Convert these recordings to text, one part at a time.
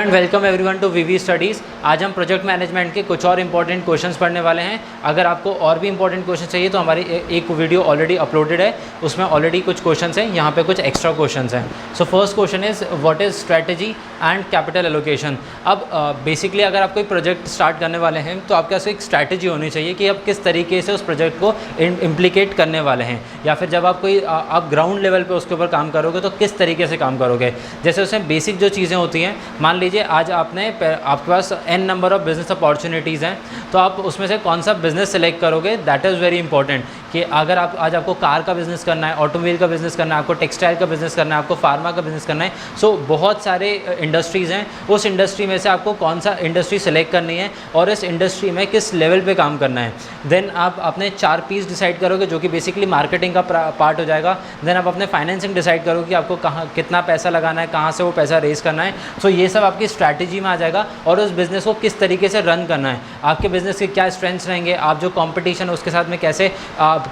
And welcome everyone to VV studies. आज हम project management के कुछ और इंपॉर्टेंट क्वेश्चंस पढ़ने वाले हैं। अगर आपको और भी इंपॉर्टेंट क्वेश्चन चाहिए तो हमारी एक वीडियो ऑलरेडी अपलोडेड है, उसमें ऑलरेडी कुछ क्वेश्चंस हैं, यहाँ पे कुछ एक्स्ट्रा क्वेश्चंस हैं। So first question is what is strategy and capital allocation. अब बेसिकली अगर आप कोई प्रोजेक्ट स्टार्ट करने वाले हैं तो आपके पास एक स्ट्रैटेजी होनी चाहिए कि आप किस तरीके से उस प्रोजेक्ट को इम्प्लीकेट करने वाले हैं, या फिर जब आप आप ग्राउंड लेवल पे उसके ऊपर काम करोगे तो किस तरीके से काम करोगे। जैसे उसमें बेसिक जो चीज़ें होती हैं, मान लीजिए आज आपके पास n number of business opportunities हैं, तो आप उसमें से कौन सा बिज़नेस सेलेक्ट करोगे, दैट इज़ वेरी इंपॉर्टेंट। कि अगर आज आपको कार का बिज़नेस करना है, ऑटोमोबाइल का बिज़नेस करना है, आपको टेक्सटाइल का बिज़नेस करना है, आपको फार्मा का बिज़नेस करना है, सो बहुत सारे इंडस्ट्रीज़ हैं। उस इंडस्ट्री में से आपको कौन सा इंडस्ट्री सेलेक्ट करनी है और इस इंडस्ट्री में किस लेवल पे काम करना है। देन आप अपने 4 P's डिसाइड करोगे, जो कि बेसिकली मार्केटिंग का पार्ट हो जाएगा। देन आप अपने फाइनेंसिंग डिसाइड करोगे कि आपको कहाँ कितना पैसा लगाना है, कहाँ से वो पैसा रेज़ करना है। सो ये सब आपकी स्ट्रैटेजी में आ जाएगा। और उस बिज़नेस को किस तरीके से रन करना है, आपके बिज़नेस के क्या स्ट्रेंथ्स रहेंगे, आप जो कंपटीशन उसके साथ में कैसे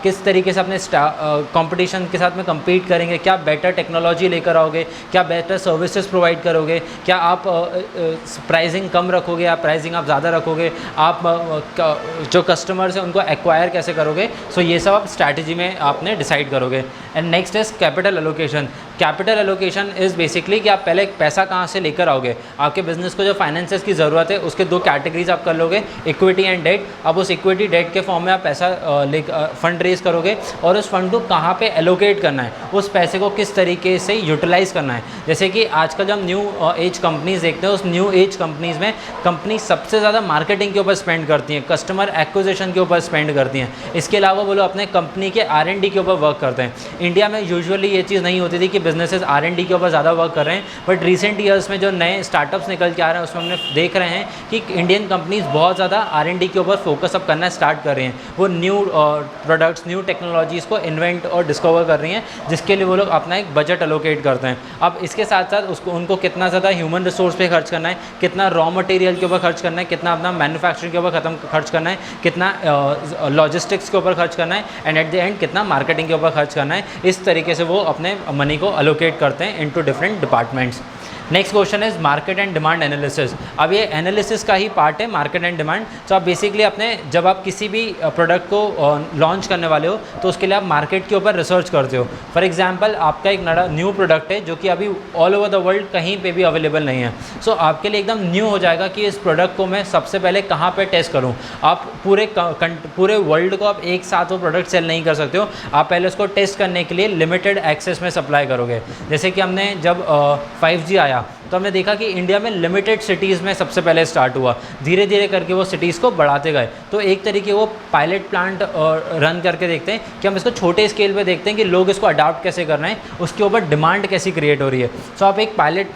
किस तरीके से अपने कंपटीशन के साथ में compete करेंगे, क्या बेटर टेक्नोलॉजी लेकर आओगे, क्या बेटर सर्विसेज प्रोवाइड करोगे, क्या आप प्राइसिंग कम रखोगे या प्राइसिंग आप ज़्यादा रखोगे, आप जो कस्टमर्स हैं उनको एक्वायर कैसे करोगे। सो ये सब आप स्ट्रैटेजी में आपने डिसाइड करोगे। And next is capital allocation. Capital allocation is basically कि आप पहले पैसा कहाँ से लेकर आओगे। आपके बिजनेस को जो फाइनेंसेस की ज़रूरत है उसके 2 कैटेगरीज आप कर लोगे, इक्विटी एंड डेट। अब उस इक्विटी डेट के फॉर्म में आप पैसा फंड रेज करोगे और उस फंड को कहाँ पे एलोकेट करना है, उस पैसे को किस तरीके से यूटिलाइज़ करना है। जैसे कि आजकल जब हम न्यू एज कंपनीज देखते हैं, उस न्यू एज कंपनीज़ में कंपनी सबसे ज़्यादा मार्केटिंग के ऊपर स्पेंड करती हैं, कस्टमर एक्विजिशन के ऊपर स्पेंड करती हैं। इसके अलावा वो लोग अपने कंपनी के R&D के ऊपर वर्क करते हैं। इंडिया में यूजुअली ये चीज़ नहीं होती थी कि बिजनेसेस R&D के ऊपर ज़्यादा वर्क कर रहे हैं, बट रिसेंट ईयर्स में जो नए स्टार्टअप्स निकल के आ रहे हैं उसमें हमने देख रहे हैं कि इंडियन कंपनीज बहुत ज़्यादा R&D के ऊपर फोकस अब करना स्टार्ट कर रही हैं। वो न्यू प्रोडक्ट्स, न्यू टेक्नोलॉजीज़ को इन्वेंट और डिस्कवर कर रही हैं, जिसके लिए वो लोग अपना एक बजट एलोकेट करते हैं। अब इसके साथ साथ उनको कितना ज़्यादा ह्यूमन रिसोर्स पे खर्च करना है, कितना रॉ मटेरियल के ऊपर खर्च करना है, कितना अपना मैन्युफैक्चरिंग के ऊपर खर्च करना है, कितना लॉजिस्टिक्स के ऊपर खर्च करना है, एंड एट द एंड कितना मार्केटिंग के ऊपर खर्च करना है। इस तरीके से वो अपने मनी को एलोकेट करते हैं into different departments. Next question is market and demand analysis. अब ये एनालिसिस का ही पार्ट है, मार्केट एंड डिमांड। तो आप बेसिकली जब आप किसी भी प्रोडक्ट को लॉन्च करने वाले हो तो उसके लिए आप मार्केट के ऊपर रिसर्च करते हो। फॉर एग्जांपल आपका एक नया न्यू प्रोडक्ट है जो कि अभी ऑल ओवर द वर्ल्ड कहीं पे भी अवेलेबल नहीं है। सो आपके लिए एकदम न्यू हो जाएगा कि इस प्रोडक्ट को मैं सबसे पहले कहाँ पर टेस्ट करूँ। आप पूरे वर्ल्ड को आप एक साथ वो प्रोडक्ट सेल नहीं कर सकते हो। आप पहले उसको टेस्ट करने के लिए लिमिटेड एक्सेस में सप्लाई करोगे। जैसे कि हमने जब 5G आया तो हमने देखा कि इंडिया में लिमिटेड सिटीज़ में सबसे पहले स्टार्ट हुआ, धीरे धीरे करके वो सिटीज़ को बढ़ाते गए। तो एक तरीके वो पायलट प्लांट रन करके देखते हैं कि हम इसको छोटे स्केल पे देखते हैं कि लोग इसको अडाप्ट कैसे कर रहे हैं, उसके ऊपर डिमांड कैसी क्रिएट हो रही है। सो आप एक पायलट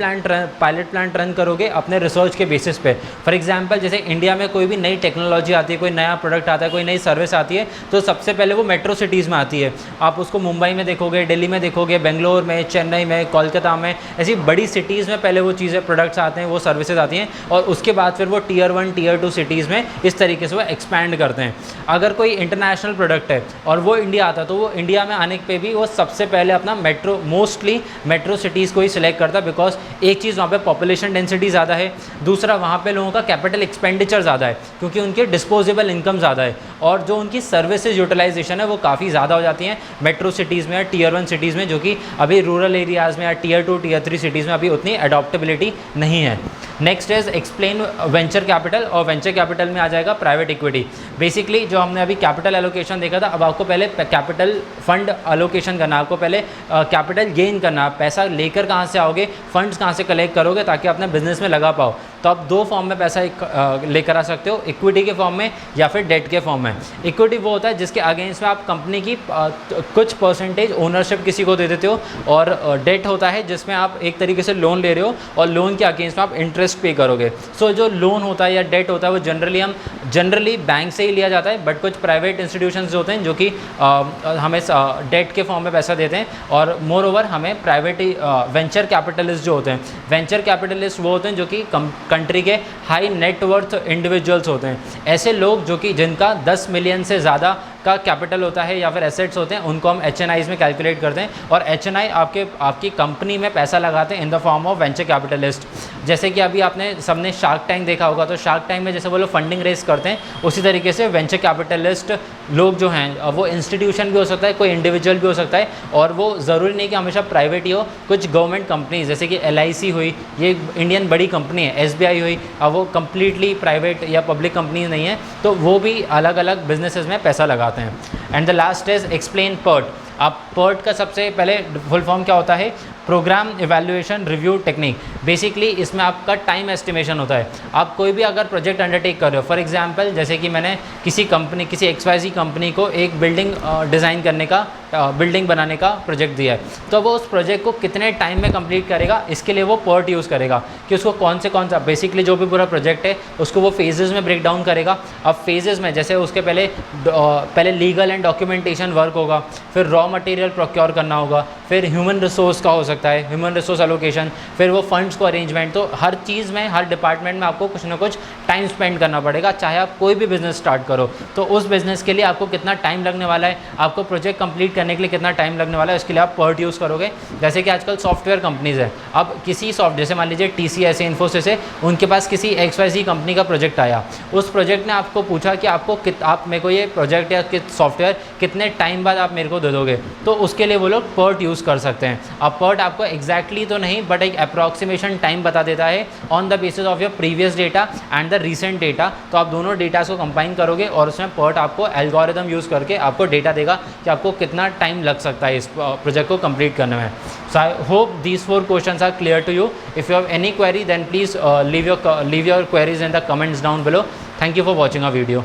प्लांट रन करोगे अपने रिसर्च के बेसिस पे। फॉर एग्जाम्पल जैसे इंडिया में कोई भी नई टेक्नोलॉजी आती है, कोई नया प्रोडक्ट आता है, कोई नई सर्विस आती है, तो सबसे पहले वो मेट्रो सिटीज़ में आती है। आप उसको मुंबई में देखोगे, दिल्ली में देखोगे, बेंगलोर में, चेन्नई में, कोलकाता में, ऐसी बड़ी सिटीज़ में पहले वो चीज़ें, प्रोडक्ट्स आते हैं, वो सर्विसेज आती हैं, और उसके बाद फिर वो टियर 1 टियर 2 सिटीज़ में इस तरीके से वो एक्सपैंड करते हैं। अगर कोई इंटरनेशनल प्रोडक्ट है और वो इंडिया आता है तो वो इंडिया में आने पे भी वो सबसे पहले अपना मोस्टली मेट्रो सिटीज़ को ही सिलेक्ट करता है। बिकॉज एक चीज़, वहाँ पे पॉपुलेशन डेंसिटी ज़्यादा है, दूसरा वहाँ पे लोगों का कैपिटल एक्सपेंडिचर ज़्यादा है क्योंकि उनके डिस्पोजेबल इनकम ज़्यादा है, और जो उनकी सर्विसेज यूटिलाइजेशन है वो काफ़ी ज़्यादा हो जाती हैं मेट्रो सिटीज़ में या टियर 1 सिटीज़ में, जो कि अभी रूरल एरियाज़ में या टियर 2 टियर 3 सिटीज़ में अभी उतनी अडॉप्टेबिलिटी नहीं है। Next is explain venture capital, और वेंचर कैपिटल में आ जाएगा प्राइवेट इक्विटी। बेसिकली जो हमने अभी कैपिटल एलोकेशन देखा था, अब आपको पहले कैपिटल फंड एलोकेशन करना, आपको पहले कैपिटल गेन करना। पैसा लेकर कहाँ से आओगे, फंड्स कहाँ से कलेक्ट करोगे ताकि अपने बिजनेस में लगा पाओ। तो आप 2 फॉर्म में पैसा लेकर आ सकते हो, इक्विटी के फॉर्म में या फिर डेट के फॉर्म में। इक्विटी वो होता है जिसके अगेंस्ट में आप कंपनी की कुछ परसेंटेज ओनरशिप किसी को दे देते हो, और डेट होता है जिसमें आप एक तरीके से लोन ले रहे हो और लोन के अगेंस्ट में आप इंटरेस्ट पे करोगे। सो जो लोन होता है या डेट होता है वो जनरली बैंक से ही लिया जाता है, बट कुछ प्राइवेट इंस्टीट्यूशंस होते हैं जो कि हमें डेट के फॉर्म में पैसा देते हैं, और मोर ओवर हमें प्राइवेट वेंचर कैपिटलिस्ट जो होते हैं, वेंचर कैपिटलिस्ट वो होते हैं जो कि कंट्री के हाई नेटवर्थ इंडिविजुअल्स होते हैं। ऐसे लोग जो कि जिनका 10 मिलियन से ज़्यादा का कैपिटल होता है या फिर एसेट्स होते हैं, उनको हम HNIs में कैलकुलेट करते हैं, और HNI आपकी कंपनी में पैसा लगाते हैं in the form of venture capitalist. जैसे कि अभी आपने सबने शार्क टैंक देखा होगा, तो शार्क टैंक में जैसे वो लोग फंडिंग रेज करते हैं, उसी तरीके से वेंचर कैपिटलिस्ट लोग जो हैं वो इंस्टीट्यूशन भी हो सकता है, कोई इंडिविजुअल भी हो सकता है, और वो ज़रूरी नहीं कि हमेशा प्राइवेट ही हो। कुछ गवर्नमेंट कंपनीज जैसे कि LIC हुई, ये इंडियन बड़ी कंपनी है, SBI हुई, अब वो कम्प्लीटली प्राइवेट या पब्लिक कंपनी नहीं है, तो वो भी अलग अलग बिजनेसेस में पैसा लगाते हैं। And the last is explain PERT। आप PERT का सबसे पहले फुल फॉर्म क्या होता है? Program evaluation review technique. Basically इसमें आपका टाइम एस्टिमेशन होता है। आप कोई भी अगर प्रोजेक्ट अंडरटेक कर रहे हो, फॉर एग्जांपल जैसे कि मैंने किसी कंपनी, किसी XYZ कंपनी को एक बिल्डिंग डिज़ाइन करने का, बिल्डिंग बनाने का प्रोजेक्ट दिया है, तो वो उस प्रोजेक्ट को कितने टाइम में कंप्लीट करेगा, इसके लिए वो PERT यूज़ करेगा कि उसको कौन सा बेसिकली जो भी पूरा प्रोजेक्ट है उसको वो फेजेज़ में ब्रेक डाउन करेगा। अब फेजेज़ में जैसे उसके पहले लीगल एंड डॉक्यूमेंटेशन वर्क होगा, फिर रॉ मटेरियल प्रोक्योर करना होगा, फिर ह्यूमन रिसोर्स का हो सकता है, ह्यूमन रिसोर्स एलोकेशन, फिर वो फंड्स को अरेंजमेंट। तो हर चीज़ में, हर डिपार्टमेंट में आपको कुछ ना कुछ टाइम स्पेंड करना पड़ेगा, चाहे आप कोई भी बिज़नेस स्टार्ट करो। तो उस बिज़नेस के लिए आपको कितना टाइम लगने वाला है, आपको प्रोजेक्ट कंप्लीट करने के लिए कितना टाइम लगने वाला है, उसके लिए आप PERT यूज़ करोगे। जैसे कि आजकल सॉफ्टवेयर कंपनीज़ है, अब किसी जैसे मान लीजिए TCS है, इन्फोसिस है, उनके पास किसी XYZ कंपनी का प्रोजेक्ट आया, उस प्रोजेक्ट ने आपको पूछा कि आप मेरे को ये प्रोजेक्ट या सॉफ्टवेयर कितने टाइम बाद आप मेरे को दे दोगे, तो उसके लिए वो लोग PERT यूज़ कर सकते हैं। अब PERT आपको एग्जैक्टली तो नहीं, बट एक अप्रॉक्सीमेशन टाइम बता देता है on the basis of your previous data and the recent data. तो आप दोनों डेटा को कंबाइन करोगे और उसमें PERT आपको एल्गोरिदम यूज़ करके आपको डेटा देगा कि आपको कितना टाइम लग सकता है इस प्रोजेक्ट को कंप्लीट करने में। So I hope these 4 questions are clear to you. If you have any query then please leave your queries in the comments down below. Thank you for watching a video.